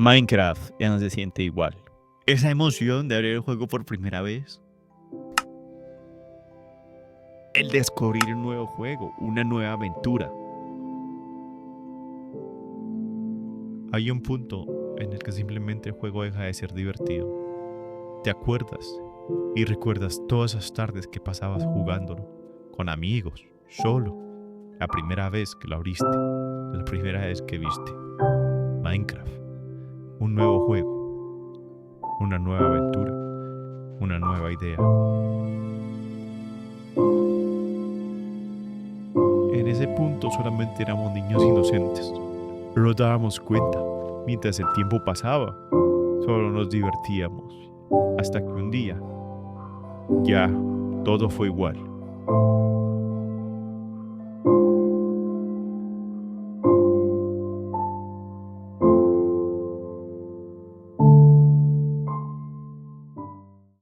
Minecraft ya no se siente igual. Esa emoción de abrir el juego por primera vez. El descubrir un nuevo juego, una nueva aventura. Hay un punto en el que simplemente el juego deja de ser divertido. Te acuerdas y recuerdas todas esas tardes que pasabas jugándolo, con amigos, solo. La primera vez que lo abriste, la primera vez que viste Minecraft. Un nuevo juego, una nueva aventura, una nueva idea. En ese punto solamente éramos niños inocentes. No nos dábamos cuenta. Mientras el tiempo pasaba, solo nos divertíamos. Hasta que un día, ya, todo fue igual.